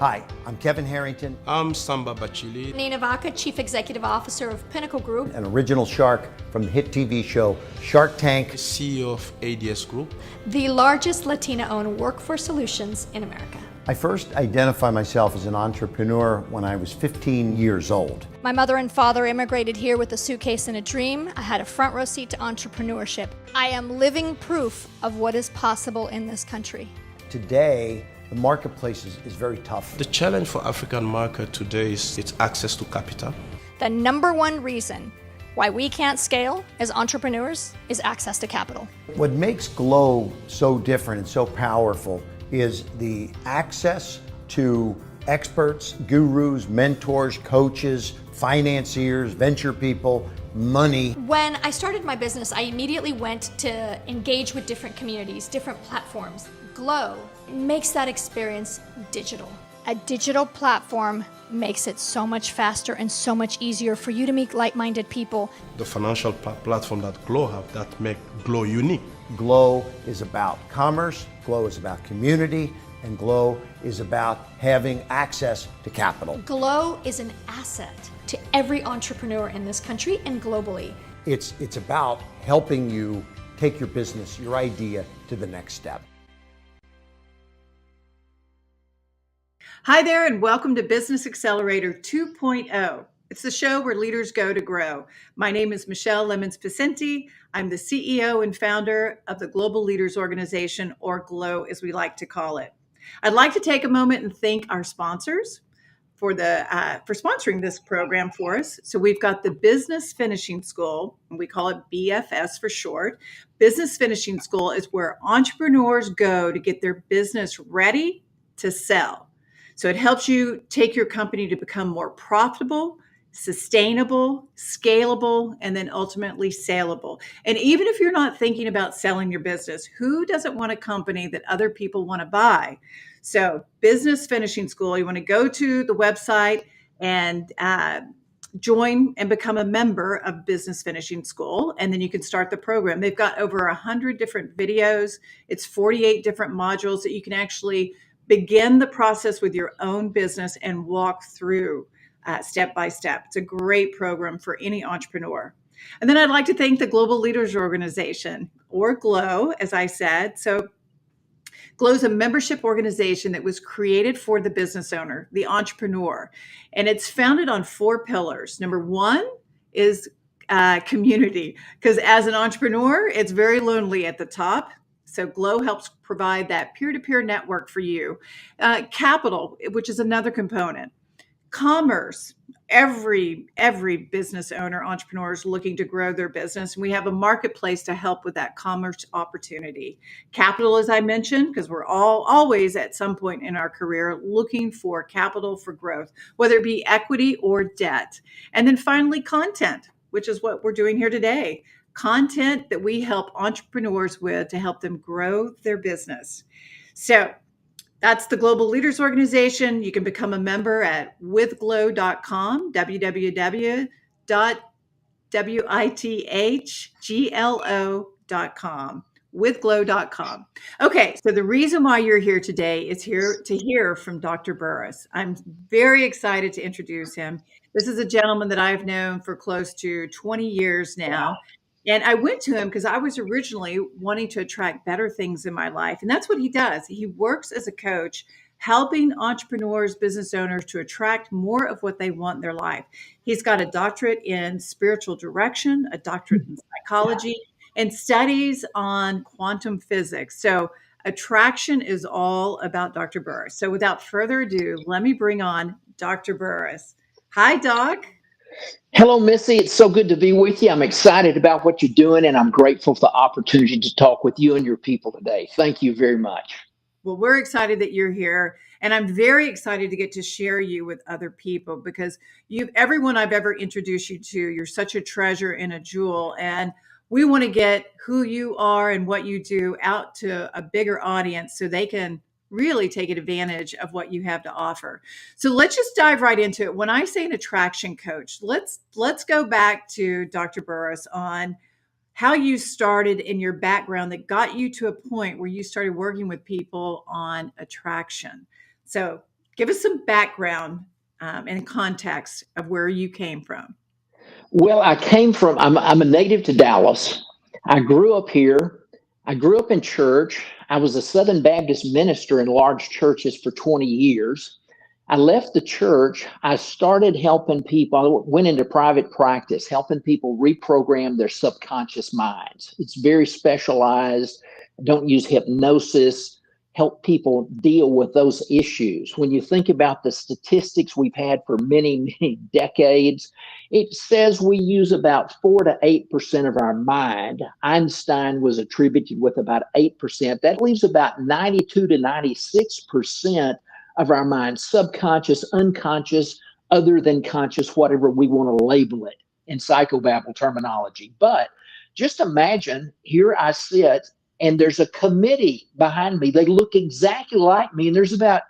Hi, I'm Kevin Harrington, I'm Samba Bachili, Nina Vaca, Chief Executive Officer of Pinnacle Group, an original shark from the hit TV show Shark Tank, CEO of ADS Group. the largest Latina-owned workforce solutions in America. I first identified myself as an entrepreneur when I was 15 years old. My mother and father immigrated here with a suitcase and a dream. I had a front row seat to entrepreneurship. I am living proof of what is possible in this country. Today, the marketplace is very tough. The challenge for African market today is its access to capital. The number one reason why we can't scale as entrepreneurs is access to capital. What makes Glow so different and so powerful is the access to experts, gurus, mentors, coaches, financiers, venture people, money. When I started my business, I immediately went to engage with different communities, different platforms. Glow makes that experience digital. A digital platform makes it so much faster and so much easier for you to meet like-minded people. The financial platform that Glow have that make Glow unique. Glow is about commerce, Glow is about community, and Glow is about having access to capital. Glow is an asset to every entrepreneur in this country and globally. It's about helping you take your business, your idea to the next step. Hi there, and welcome to Business Accelerator 2.0. It's the show where leaders go to grow. My name is Michelle Lemons-Picenti. I'm the CEO and founder of the Global Leaders Organization, or GLOW as we like to call it. I'd like to take a moment and thank our sponsors for sponsoring this program for us. So we've got the Business Finishing School, and we call it BFS for short. Business Finishing School is where entrepreneurs go to get their business ready to sell. So it helps you take your company to become more profitable, sustainable, scalable, and then ultimately saleable. And even if you're not thinking about selling your business, who doesn't want a company that other people want to buy? So Business Finishing School, you want to go to the website and join and become a member of Business Finishing School, and then you can start the program. They've got over 100 different videos. It's 48 different modules that you can actually begin the process with your own business and walk through step by step. It's a great program for any entrepreneur. And then I'd like to thank the Global Leaders Organization, or GLOW, as I said. So GLOW is a membership organization that was created for the business owner, the entrepreneur. And it's founded on 4 pillars. Number 1 is community, because as an entrepreneur, it's very lonely at the top. So GLOW helps provide that peer-to-peer network for you. Capital, which is another component. Commerce, every business owner, entrepreneur is looking to grow their business. And we have a marketplace to help with that commerce opportunity. Capital, as I mentioned, because we're always at some point in our career looking for capital for growth, whether it be equity or debt. And then finally, content, which is what we're doing here today. Content that we help entrepreneurs with to help them grow their business. So that's the Global Leaders Organization. You can become a member at withglow.com, www.withglow.com, withglow.com. Okay, so the reason why you're here today is here to hear from Dr. Burris. I'm very excited to introduce him. This is a gentleman that I've known for close to 20 years now. And I went to him because I was originally wanting to attract better things in my life. And that's what he does. He works as a coach, helping entrepreneurs, business owners to attract more of what they want in their life. He's got a doctorate in spiritual direction, a doctorate in psychology, and studies on quantum physics. So attraction is all about Dr. Burris. So without further ado, let me bring on Dr. Burris. Hi, Doc. Hello, Missy. It's so good to be with you. I'm excited about what you're doing, and I'm grateful for the opportunity to talk with you and your people today. Thank you very much. Well, we're excited that you're here, and I'm very excited to get to share you with other people because everyone I've ever introduced you to, you're such a treasure and a jewel, and we want to get who you are and what you do out to a bigger audience so they can really take advantage of what you have to offer. So let's just dive right into it. When I say an attraction coach, let's go back to Dr. Burris on how you started in your background that got you to a point where you started working with people on attraction. So Give us some background and context of where you came from. Well, I'm a native to Dallas. I grew up here. I grew up in church. I was a Southern Baptist minister in large churches for 20 years. I left the church. I started helping people. I went into private practice, helping people reprogram their subconscious minds. It's very specialized. I don't use hypnosis. Help people deal with those issues. When you think about the statistics we've had for many, many decades, it says we use about 4 to 8% of our mind. Einstein was attributed with about 8%. That leaves about 92 to 96% of our mind, subconscious, unconscious, other than conscious, whatever we want to label it in psychobabble terminology. But just imagine, here I sit, and there's a committee behind me. They look exactly like me, and there's about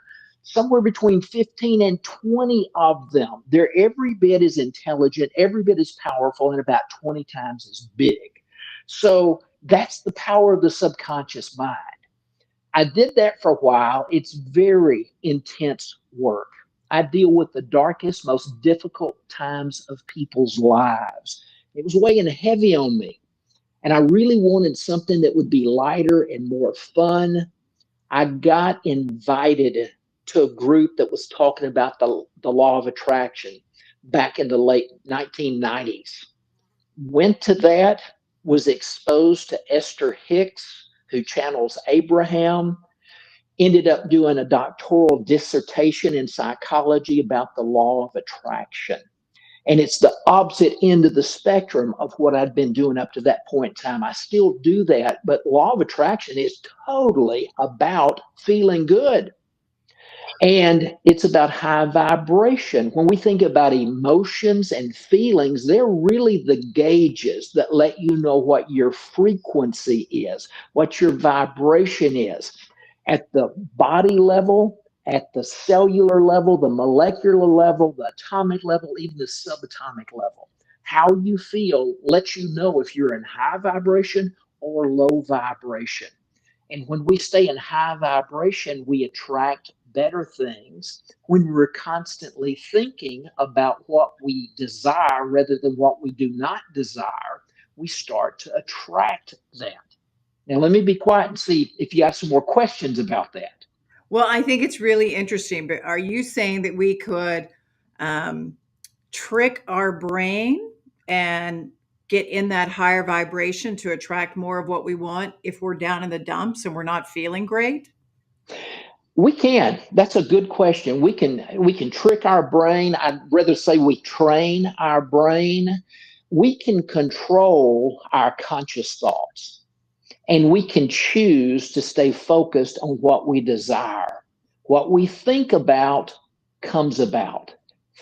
somewhere between 15 and 20 of them. They're every bit as intelligent, every bit as powerful, and about 20 times as big. So that's the power of the subconscious mind. I did that for a while. It's very intense work. I deal with the darkest, most difficult times of people's lives. It was weighing heavy on me. And I really wanted something that would be lighter and more fun. I got invited to a group that was talking about the law of attraction back in the late 1990s. Went to that, was exposed to Esther Hicks, who channels Abraham, ended up doing a doctoral dissertation in psychology about the law of attraction. And it's the opposite end of the spectrum of what I'd been doing up to that point in time. I still do that, but law of attraction is totally about feeling good. And it's about high vibration. When we think about emotions and feelings, they're really the gauges that let you know what your frequency is, what your vibration is. At the body level, at the cellular level, the molecular level, the atomic level, even the subatomic level. How you feel lets you know if you're in high vibration or low vibration. And when we stay in high vibration, we attract better things. When we're constantly thinking about what we desire rather than what we do not desire, we start to attract that. Now, let me be quiet and see if you have some more questions about that. Well, I think it's really interesting, but are you saying that we could trick our brain and get in that higher vibration to attract more of what we want if we're down in the dumps and we're not feeling great? We can. That's a good question. We can trick our brain. I'd rather say we train our brain. We can control our conscious thoughts. And we can choose to stay focused on what we desire. What we think about comes about.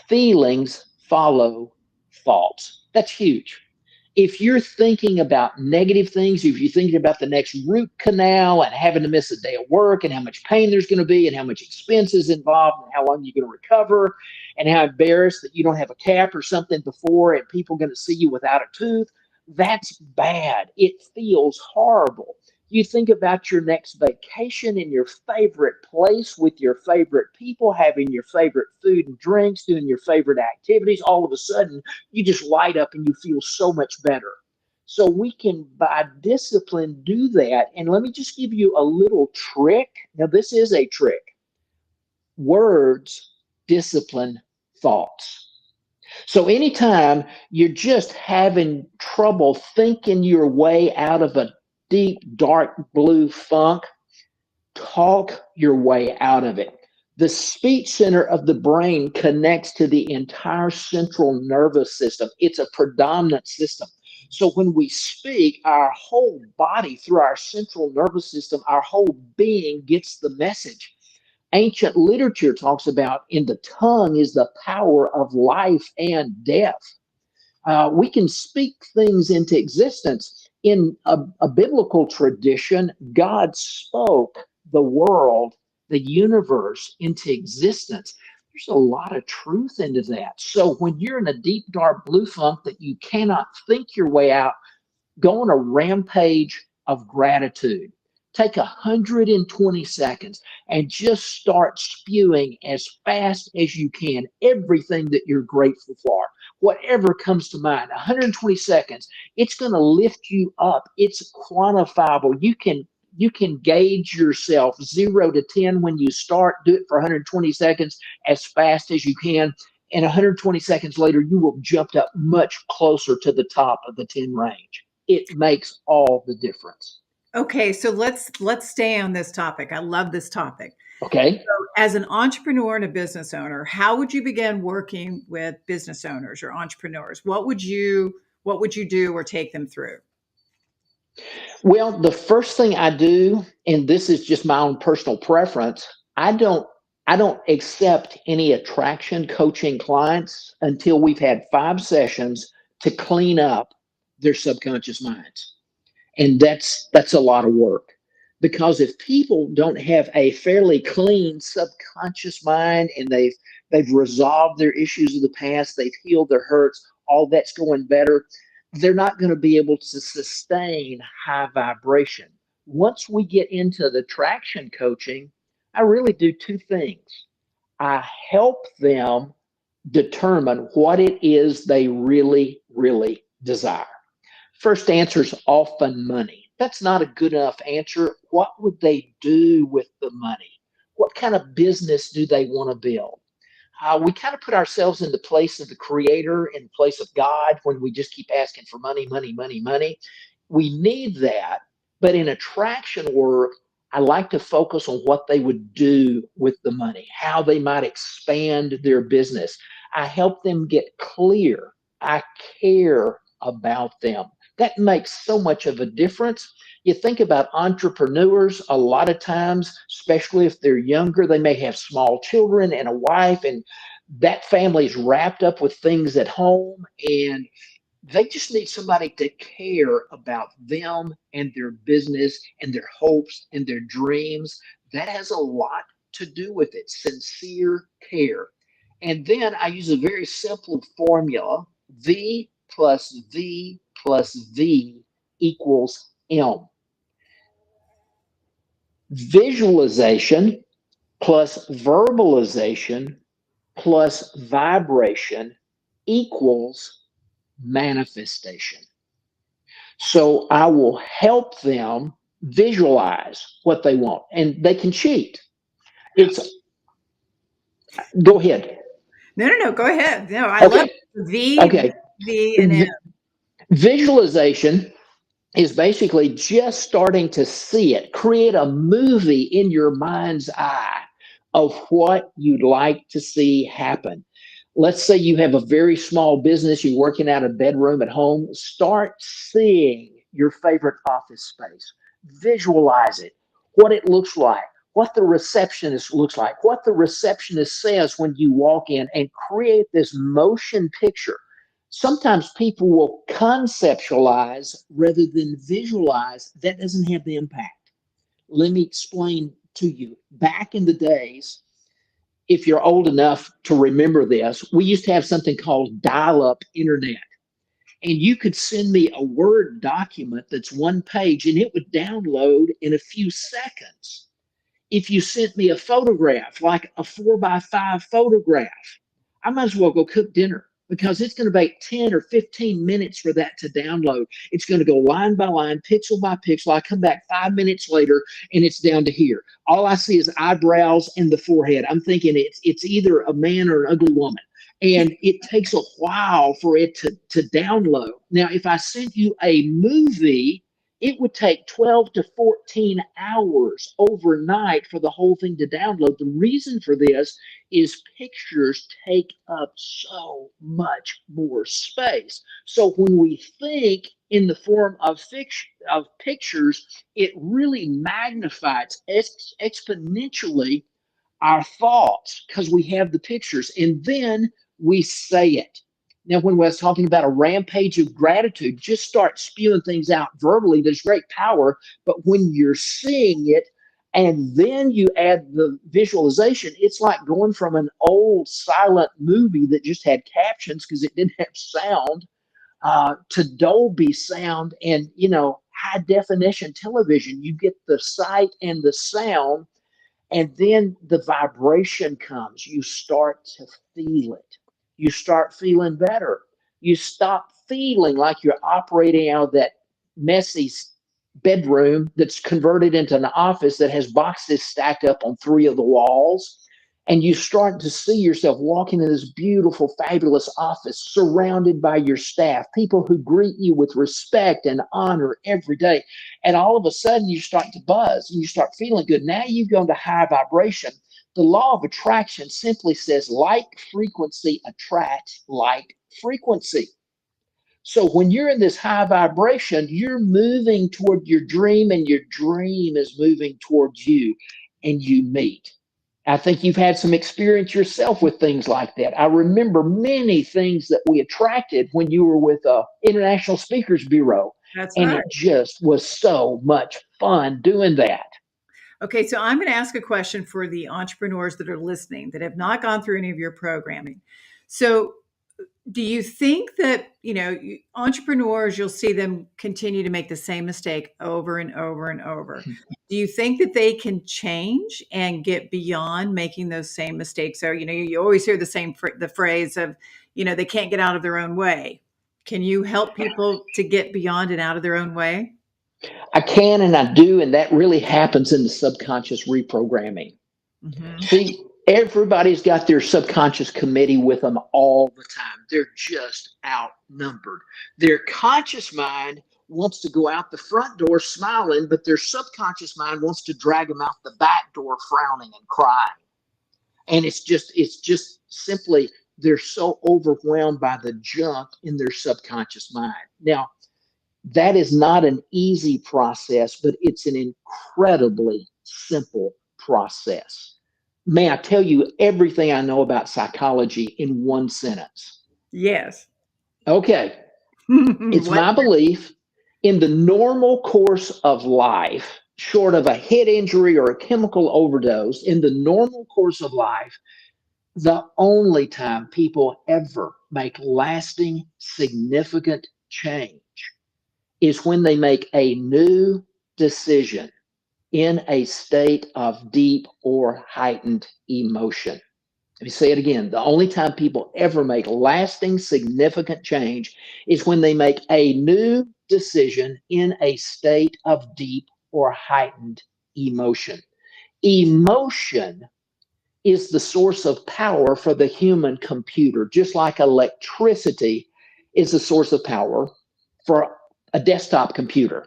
Feelings follow thoughts. That's huge. If you're thinking about negative things, if you're thinking about the next root canal and having to miss a day of work and how much pain there's going to be and how much expense is involved and how long you're going to recover and how embarrassed that you don't have a cap or something before and people are going to see you without a tooth, that's bad. It feels horrible. You think about your next vacation in your favorite place with your favorite people, having your favorite food and drinks, doing your favorite activities. All of a sudden, you just light up and you feel so much better. So we can, by discipline, do that. And let me just give you a little trick. Now, this is a trick. Words discipline thoughts. So anytime you're just having trouble thinking your way out of a deep, dark blue funk, talk your way out of it. The speech center of the brain connects to the entire central nervous system. It's a predominant system. So when we speak, our whole body, through our central nervous system, our whole being gets the message. Ancient literature talks about in the tongue is the power of life and death. We can speak things into existence. In a biblical tradition, God spoke the world, the universe into existence. There's a lot of truth into that. So when you're in a deep, dark blue funk that you cannot think your way out, go on a rampage of gratitude. Take 120 seconds and just start spewing as fast as you can everything that you're grateful for, whatever comes to mind. 120 seconds. It's going to lift you up. It's quantifiable. You can gauge yourself 0 to 10 when you start. Do it for 120 seconds as fast as you can. And 120 seconds later, you will jump up much closer to the top of the 10 range. It makes all the difference. Okay, so let's stay on this topic. I love this topic. Okay. So as an entrepreneur and a business owner, how would you begin working with business owners or entrepreneurs? What would you do or take them through? Well, the first thing I do, and this is just my own personal preference, I don't accept any attraction coaching clients until we've had 5 sessions to clean up their subconscious minds. And that's a lot of work. Because if people don't have a fairly clean subconscious mind and they've resolved their issues of the past, they've healed their hurts, all that's going better, they're not going to be able to sustain high vibration. Once we get into the traction coaching, I really do 2 things. I help them determine what it is they really, really desire. First answer is often money. That's not a good enough answer. What would they do with the money? What kind of business do they want to build? We kind of put ourselves in the place of the creator, in the place of God, when we just keep asking for money, money, money, money. We need that. But in attraction work, I like to focus on what they would do with the money, how they might expand their business. I help them get clear. I care about them. That makes so much of a difference. You think about entrepreneurs, a lot of times, especially if they're younger, they may have small children and a wife, and that family's wrapped up with things at home, and they just need somebody to care about them and their business and their hopes and their dreams. That has a lot to do with it, sincere care. And then I use a very simple formula, V plus V plus V equals M. Visualization plus verbalization plus vibration equals manifestation. So I will help them visualize what they want, and they can cheat. Go ahead. No. Go ahead. No, I love Okay. V, Okay. V, and M. Visualization is basically just starting to see it, create a movie in your mind's eye of what you'd like to see happen. Let's say you have a very small business, you're working out a bedroom at home. Start seeing your favorite office space. Visualize it, what it looks like, what the receptionist looks like, what the receptionist says when you walk in, and create this motion picture. Sometimes people will conceptualize rather than visualize. That doesn't have the impact. Let me explain to you. Back in the days, if you're old enough to remember this, we used to have something called dial-up internet. And you could send me a Word document that's 1 page and it would download in a few seconds. If you sent me a photograph, like a 4x5 photograph, I might as well go cook dinner, because it's going to take 10 or 15 minutes for that to download. It's going to go line by line, pixel by pixel. I come back 5 minutes later and it's down to here. All I see is eyebrows and the forehead. I'm thinking it's either a man or an ugly woman. And it takes a while for it to download. Now, if I sent you a movie, it would take 12 to 14 hours overnight for the whole thing to download. The reason for this is pictures take up so much more space. So when we think in the form of pictures, it really magnifies exponentially our thoughts, because we have the pictures, and then we say it. Now, when I was talking about a rampage of gratitude, just start spewing things out verbally. There's great power, but when you're seeing it and then you add the visualization, it's like going from an old silent movie that just had captions because it didn't have sound, to Dolby sound. And, high definition television. You get the sight and the sound, and then the vibration comes. You start to feel it. You start feeling better. You stop feeling like you're operating out of that messy bedroom that's converted into an office that has boxes stacked up on three of the walls. And you start to see yourself walking in this beautiful, fabulous office surrounded by your staff, people who greet you with respect and honor every day. And all of a sudden, you start to buzz and you start feeling good. Now you've gone to high vibration. The law of attraction simply says like frequency attracts like frequency. So when you're in this high vibration, you're moving toward your dream, and your dream is moving towards you, and you meet. I think you've had some experience yourself with things like that. I remember many things that we attracted when you were with International Speakers Bureau. That's And right. it just was so much fun doing that. Okay, so I'm going to ask a question for the entrepreneurs that are listening that have not gone through any of your programming. So, do you think that, entrepreneurs, you'll see them continue to make the same mistake over and over and over? Do you think that they can change and get beyond making those same mistakes? So, you always hear the phrase of, they can't get out of their own way. Can you help people to get beyond and out of their own way? I can and I do, and that really happens in the subconscious reprogramming. Mm-hmm. See, everybody's got their subconscious committee with them all the time. They're just outnumbered. Their conscious mind wants to go out the front door smiling, but their subconscious mind wants to drag them out the back door frowning and crying. And it's just simply, they're so overwhelmed by the junk in their subconscious mind. Now, that is not an easy process, but it's an incredibly simple process. May I tell you everything I know about psychology in one sentence? Yes. Okay. It's my belief in the normal course of life, short of a head injury or a chemical overdose, in the normal course of life, the only time people ever make lasting, significant change is when they make a new decision in a state of deep or heightened emotion. Let me say it again. The only time people ever make lasting, significant change is when they make a new decision in a state of deep or heightened emotion. Emotion is the source of power for the human computer, just like electricity is the source of power for a desktop computer.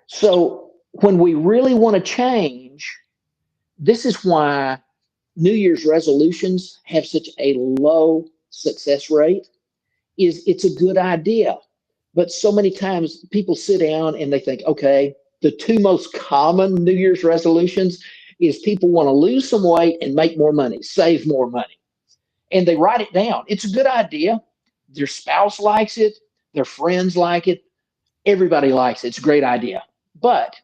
So when we really want to change, this is why New Year's resolutions have such a low success rate. It's a good idea, but so many times people sit down and they think, okay, the two most common New Year's resolutions is people want to lose some weight and make more money, save more money. And they write it down. It's a good idea. Their spouse likes it. Their friends like it. Everybody likes it. It's a great idea. But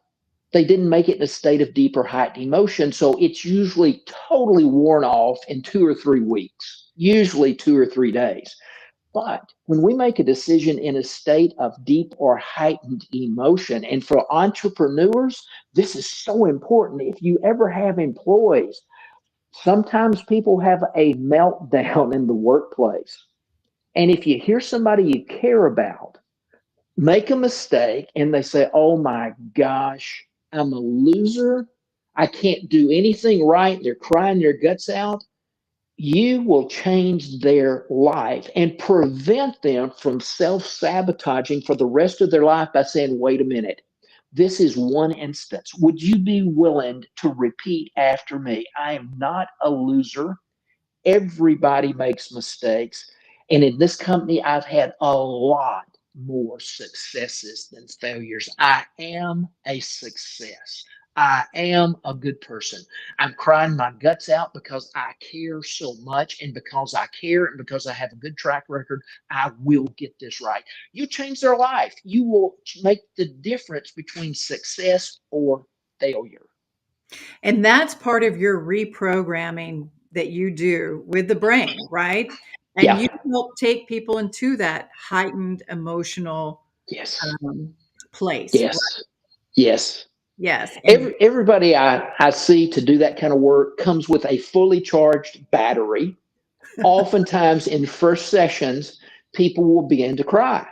they didn't make it in a state of deep or heightened emotion. So it's usually totally worn off in 2 or 3 weeks, usually 2 or 3 days. But when we make a decision in a state of deep or heightened emotion, and for entrepreneurs, this is so important. If you ever have employees, sometimes people have a meltdown in the workplace. And if you hear somebody you care about make a mistake and they say, oh my gosh, I'm a loser, I can't do anything right, they're crying their guts out, you will change their life and prevent them from self-sabotaging for the rest of their life by saying, wait a minute, this is one instance. Would you be willing to repeat after me? I am not a loser. Everybody makes mistakes. And in this company, I've had a lot more successes than failures. I am a success. I am a good person. I'm crying my guts out because I care so much, and because I care and because I have a good track record, I will get this right. You change their life. You will make the difference between success or failure. And that's part of your reprogramming that you do with the brain, right? And Yeah. you help take people into that heightened emotional Yes. place. Yes. Yes. Yes. And Everybody I see to do that kind of work comes with a fully charged battery. Oftentimes in first sessions, people will begin to cry.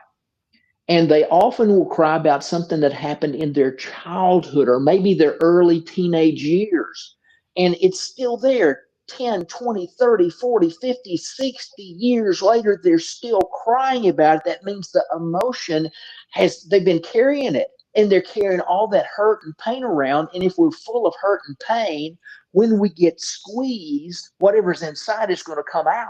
And they often will cry about something that happened in their childhood or maybe their early teenage years. And it's still there 10, 20, 30, 40, 50, 60 years later, they're still crying about it. That means the emotion they've been carrying it and they're carrying all that hurt and pain around. And if we're full of hurt and pain, when we get squeezed, whatever's inside is going to come out.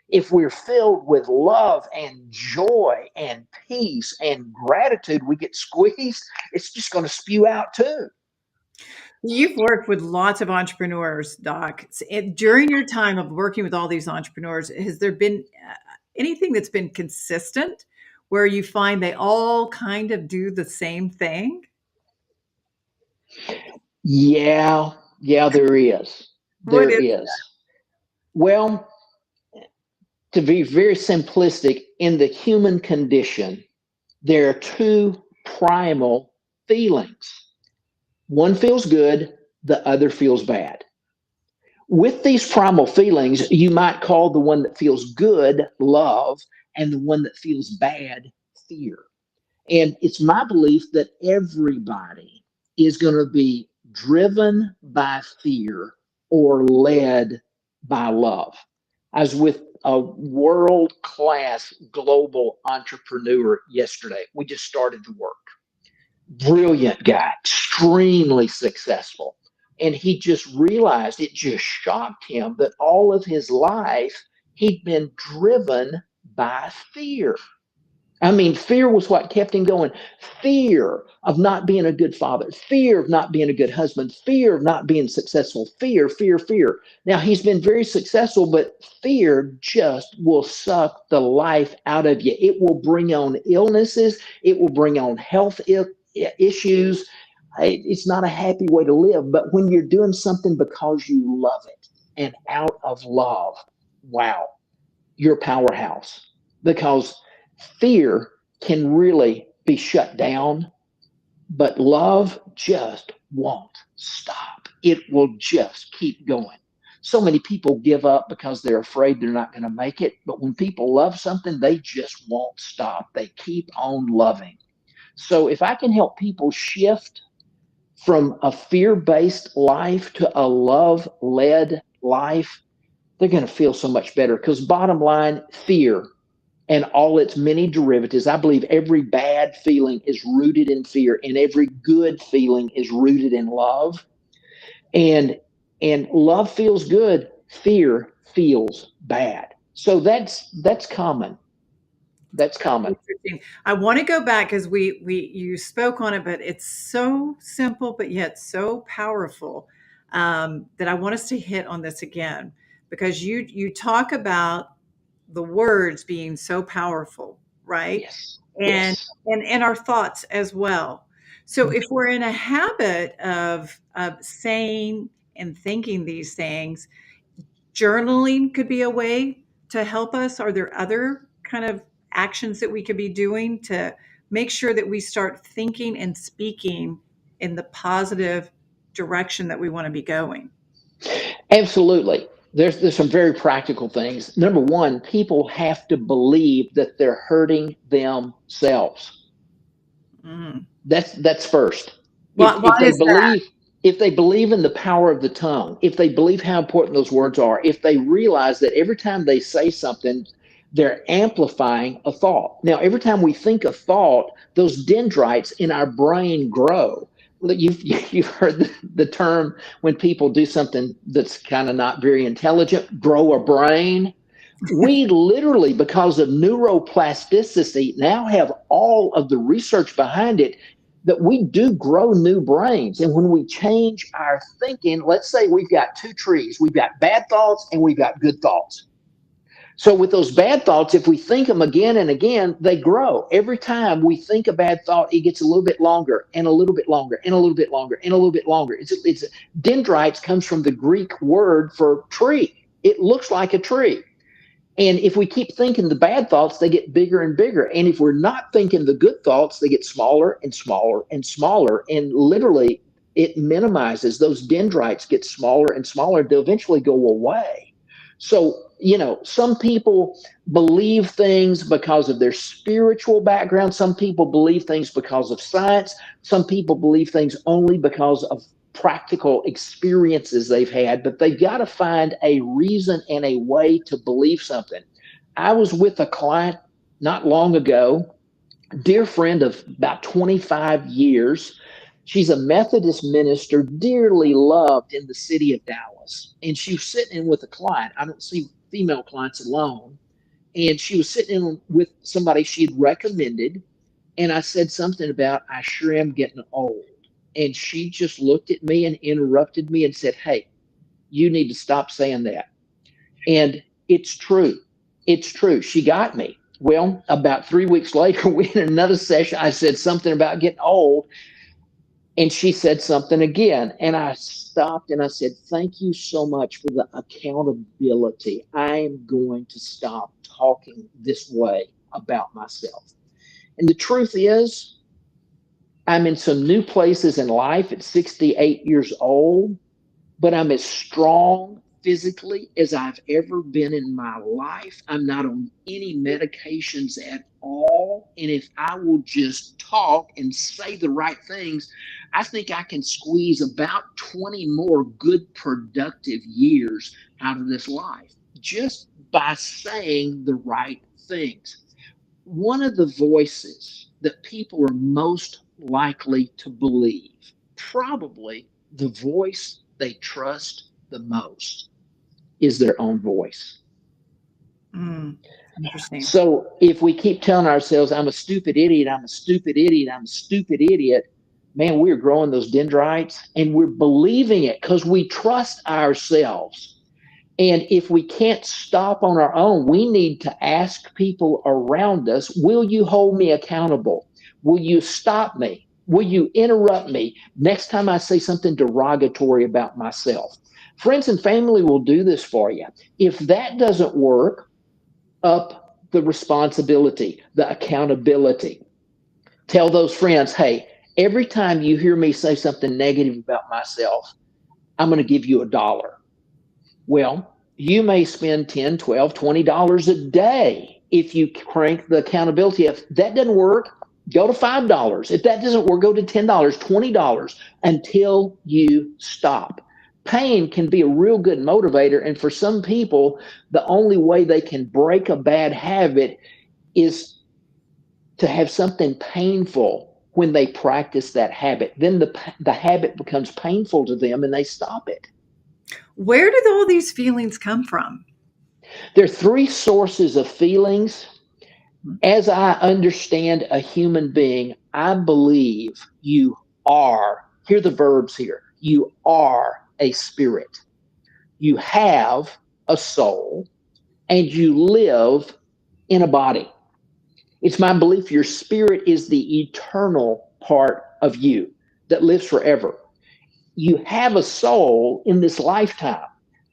If we're filled with love and joy and peace and gratitude, we get squeezed, it's just going to spew out too. you've worked with lots of entrepreneurs, Doc. During your time of working with all these entrepreneurs, has there been anything that's been consistent where you find they all kind of do the same thing? Yeah, there is. What There is is. Well, to be very simplistic, in the human condition, there are two primal feelings. One feels good, the other feels bad. With these primal feelings, you might call the one that feels good love and the one that feels bad fear. And it's my belief that everybody is going to be driven by fear or led by love. I was with a world-class global entrepreneur yesterday. We just started to work. Brilliant guy, extremely successful. And he just realized, it just shocked him that all of his life he'd been driven by fear. I mean, fear was what kept him going. Fear of not being a good father, fear of not being a good husband, fear of not being successful, fear, fear, fear. Now, he's been very successful, but fear just will suck the life out of you. It will bring on illnesses, it will bring on health issues. It's not a happy way to live, but when you're doing something because you love it and out of love, wow, you're a powerhouse, because fear can really be shut down, but love just won't stop. It will just keep going. So many people give up because they're afraid they're not going to make it. But when people love something, they just won't stop. They keep on loving. So if I can help people shift from a fear-based life to a love-led life, they're going to feel so much better. Because bottom line, fear and all its many derivatives, I believe every bad feeling is rooted in fear, and every good feeling is rooted in love. And love feels good, fear feels bad. So that's common. That's common. Interesting. I want to go back because you spoke on it, but it's so simple but yet so powerful, that I want us to hit on this again, because you talk about the words being so powerful, right? Yes. And Yes. and our thoughts as well. So if we're in a habit of saying and thinking these things, journaling could be a way to help us. Are there other kind of actions that we could be doing to make sure that we start thinking and speaking in the positive direction that we want to be going? Absolutely. There's some very practical things. Number one, people have to believe that they're hurting themselves. Mm. That's first. Why, why is that? If they believe in the power of the tongue, if they believe how important those words are, if they realize that every time they say something, they're amplifying a thought. Now, every time we think a thought, those dendrites in our brain grow. You've heard the term, when people do something that's kind of not very intelligent, grow a brain. We literally, because of neuroplasticity, now have all of the research behind it that we do grow new brains. And when we change our thinking, let's say we've got two trees, we've got bad thoughts and we've got good thoughts. So with those bad thoughts, if we think them again and again, they grow. Every time we think a bad thought, it gets a little bit longer and a little bit longer and a little bit longer and a little bit longer. It's dendrites comes from the Greek word for tree. It looks like a tree. And if we keep thinking the bad thoughts, they get bigger and bigger. And if we're not thinking the good thoughts, they get smaller and smaller and smaller. And literally, it minimizes. Those dendrites get smaller and smaller. They'll eventually go away. So, some people believe things because of their spiritual background. Some people believe things because of science. Some people believe things only because of practical experiences they've had, but they've got to find a reason and a way to believe something. I was with a client not long ago, dear friend of about 25 years. She's a Methodist minister, dearly loved in the city of Dallas. And she was sitting in with a client. I don't see female clients alone. And she was sitting in with somebody she had recommended. And I said something about, I sure am getting old. And she just looked at me and interrupted me and said, hey, you need to stop saying that. And it's true. It's true. She got me. Well, about 3 weeks later, we had another session. I said something about getting old. And she said something again. And I stopped and I said, thank you so much for the accountability. I am going to stop talking this way about myself. And the truth is, I'm in some new places in life at 68 years old, but I'm as strong physically as I've ever been in my life. I'm not on any medications at all. And if I will just talk and say the right things, I think I can squeeze about 20 more good, productive years out of this life just by saying the right things. One of the voices that people are most likely to believe, probably the voice they trust the most, is their own voice. Interesting. So if we keep telling ourselves, I'm a stupid idiot, I'm a stupid idiot, I'm a stupid idiot, man, we're growing those dendrites and we're believing it because we trust ourselves. And if we can't stop on our own, we need to ask people around us, will you hold me accountable? Will you stop me? Will you interrupt me next time I say something derogatory about myself? Friends and family will do this for you. If that doesn't work, up the responsibility, the accountability. Tell those friends, hey, every time you hear me say something negative about myself, I'm going to give you $1. Well, you may spend $10, $12, $20 a day if you crank the accountability. If that doesn't work, go to $5. If that doesn't work, go to $10, $20 until you stop. Pain can be a real good motivator. And for some people, the only way they can break a bad habit is to have something painful when they practice that habit. Then the habit becomes painful to them and they stop it. Where did all these feelings come from? There are 3 sources of feelings. As I understand a human being, I believe you are, hear the verbs here, you are a spirit. You have a soul and you live in a body. It's my belief your spirit is the eternal part of you that lives forever. You have a soul in this lifetime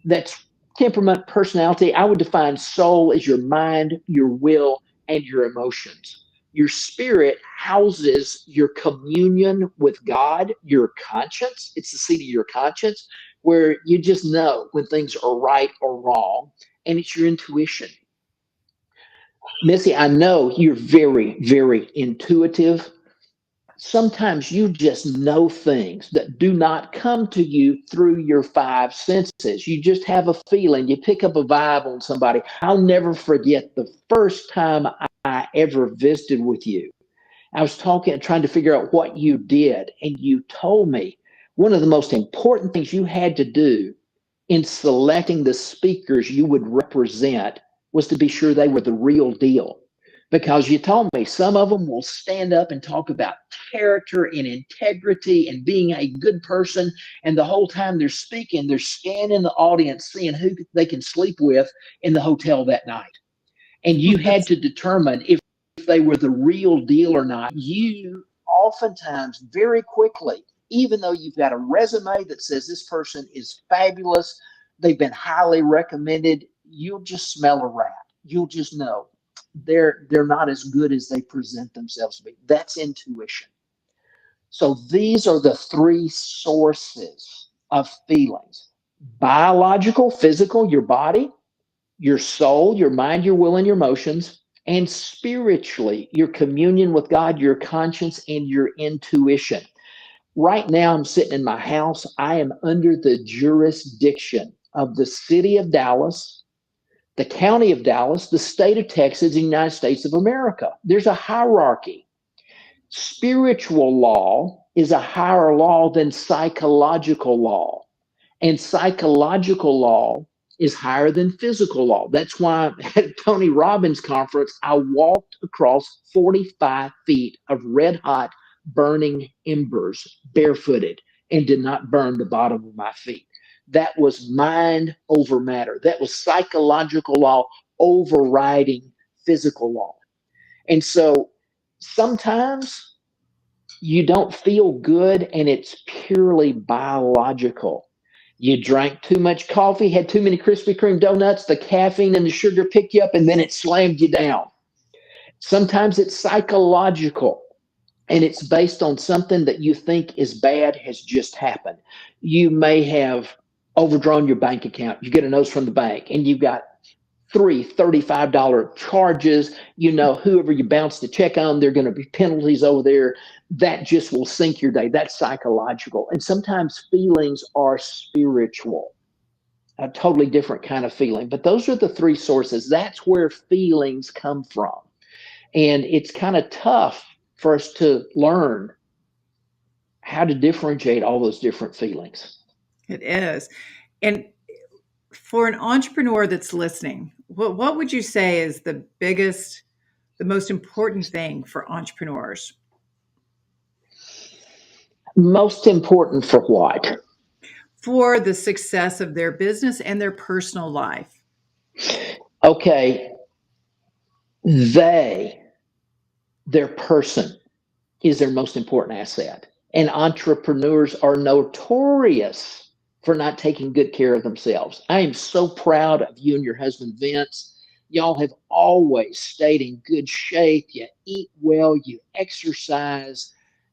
that's temperament, personality. I would define soul as your mind, your will, and your emotions. Your spirit houses your communion with God, your conscience. It's the seat of your conscience where you just know when things are right or wrong, and it's your intuition. Missy, I know you're very, very intuitive. Sometimes you just know things that do not come to you through your 5 senses. You just have a feeling. You pick up a vibe on somebody. I'll never forget the first time I ever visited with you. I was trying to figure out what you did, and you told me one of the most important things you had to do in selecting the speakers you would represent was to be sure they were the real deal. Because you told me some of them will stand up and talk about character and integrity and being a good person. And the whole time they're speaking, they're scanning the audience, seeing who they can sleep with in the hotel that night. And you had to determine if they were the real deal or not. You oftentimes very quickly, even though you've got a resume that says this person is fabulous, they've been highly recommended, you'll just smell a rat. you'll just know they're not as good as they present themselves to be. That's intuition. So these are the three sources of feelings: biological, physical, your body; your soul, your mind, your will, and your emotions; and spiritually, your communion with God, your conscience, and your intuition. Right now, I'm sitting in my house. I am under the jurisdiction of the city of Dallas, the county of Dallas, the state of Texas, the United States of America. There's a hierarchy. Spiritual law is a higher law than psychological law, and psychological law is higher than physical law. That's why at Tony Robbins' conference, I walked across 45 feet of red hot burning embers barefooted and did not burn the bottom of my feet. That was mind over matter. That was psychological law overriding physical law. And so sometimes you don't feel good, and it's purely biological. You drank too much coffee, had too many Krispy Kreme donuts, the caffeine and the sugar picked you up, and then it slammed you down. Sometimes it's psychological, and it's based on something that you think is bad has just happened. You may have overdrawn your bank account. You get a notice from the bank, and you've got three $35 charges. You know, whoever you bounce the check on, there are going to be penalties over there. That just will sink your day. That's psychological. And sometimes feelings are spiritual, a totally different kind of feeling. But those are the three sources. That's where feelings come from. And it's kind of tough for us to learn how to differentiate all those different feelings. It is. And for an entrepreneur that's listening, what would you say is the biggest, the most important thing for entrepreneurs? Most important for what? For the success of their business and their personal life. Okay. Their person is their most important asset. And entrepreneurs are notorious for not taking good care of themselves. I am so proud of you and your husband, Vince. Y'all have always stayed in good shape. You eat well, you exercise,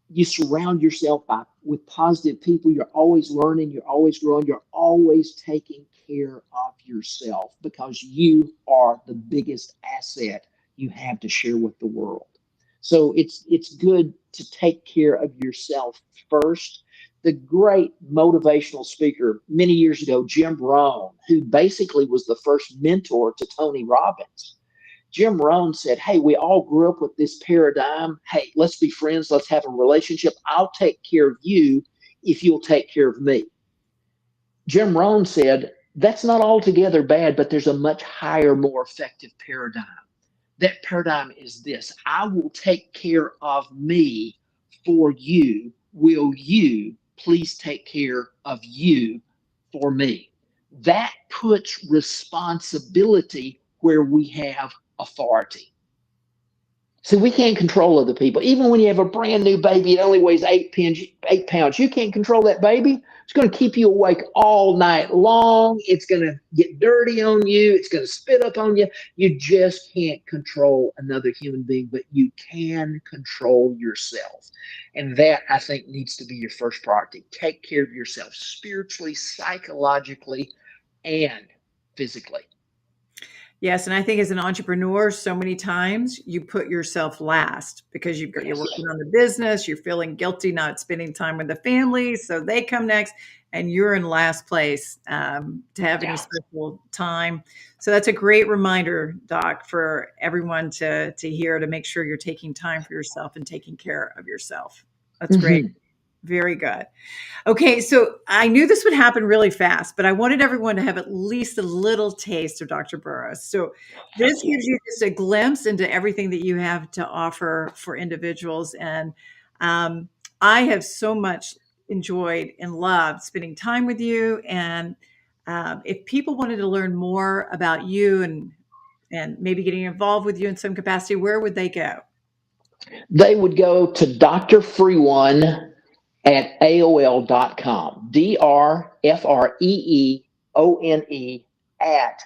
you surround yourself with positive people. You're always learning, you're always growing, you're always taking care of yourself, because you are the biggest asset you have to share with the world. So it's good to take care of yourself first. The great motivational speaker many years ago, Jim Rohn, who basically was the first mentor to Tony Robbins. Jim Rohn said, hey, we all grew up with this paradigm. Hey, let's be friends. Let's have a relationship. I'll take care of you if you'll take care of me. Jim Rohn said, that's not altogether bad, but there's a much higher, more effective paradigm. That paradigm is this: I will take care of me for you. Will you please take care of you for me? That puts responsibility where we have authority. See, we can't control other people. Even when you have a brand new baby, it only weighs 8 pounds. You can't control that baby. It's going to keep you awake all night long. It's going to get dirty on you. It's going to spit up on you. You just can't control another human being, but you can control yourself. And that, I think, needs to be your first priority. Take care of yourself spiritually, psychologically, and physically. Yes, and I think as an entrepreneur, so many times you put yourself last because you're working on the business, you're feeling guilty not spending time with the family, so they come next, and you're in last place to have any special time. So that's a great reminder, Doc, for everyone to hear, to make sure you're taking time for yourself and taking care of yourself. That's great. Very good. Okay, so I knew this would happen really fast, but I wanted everyone to have at least a little taste of Dr. Burris. So this gives you just a glimpse into everything that you have to offer for individuals. And I have so much enjoyed and loved spending time with you. And if people wanted to learn more about you and maybe getting involved with you in some capacity, where would they go? They would go to Dr. Freeone at AOL.com, DrFreeone at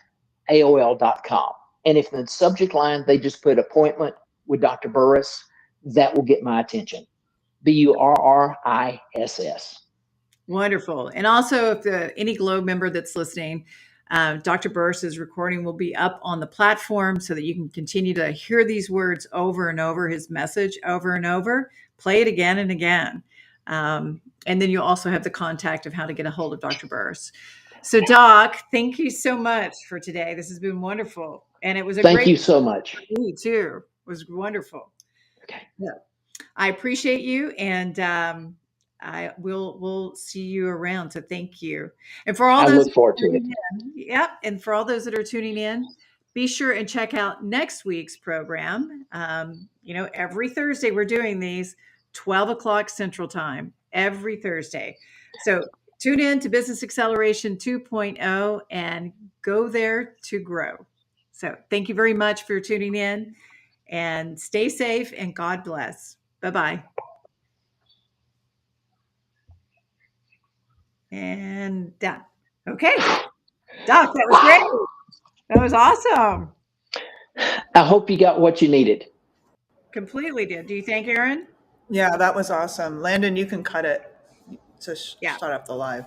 AOL.com. And if in the subject line they just put appointment with Dr. Burris, that will get my attention. Burriss. Wonderful. And also, if any Globe member that's listening, Dr. Burris's recording will be up on the platform so that you can continue to hear these words over and over, his message over and over, play it again and again. And then you'll also have the contact of how to get a hold of Dr. Burris. So, Doc, thank you so much for today. This has been wonderful. And it was a Thank you so much. Me too. It was wonderful. Okay. Yeah. I appreciate you, and we'll see you around. So thank you. And for all I those look forward to it. Yep. And for all those that are tuning in, be sure and check out next week's program. Every Thursday we're doing these 12 o'clock Central Time every Thursday. So tune in to Business Acceleration 2.0 and go there to grow. So thank you very much for tuning in, and stay safe and God bless. Bye-bye. And done. Okay. Doc, that was great. That was awesome. I hope you got what you needed. Completely did. Do you think, Aaron? Yeah, that was awesome. Landon, you can cut it to Yeah. start up the live.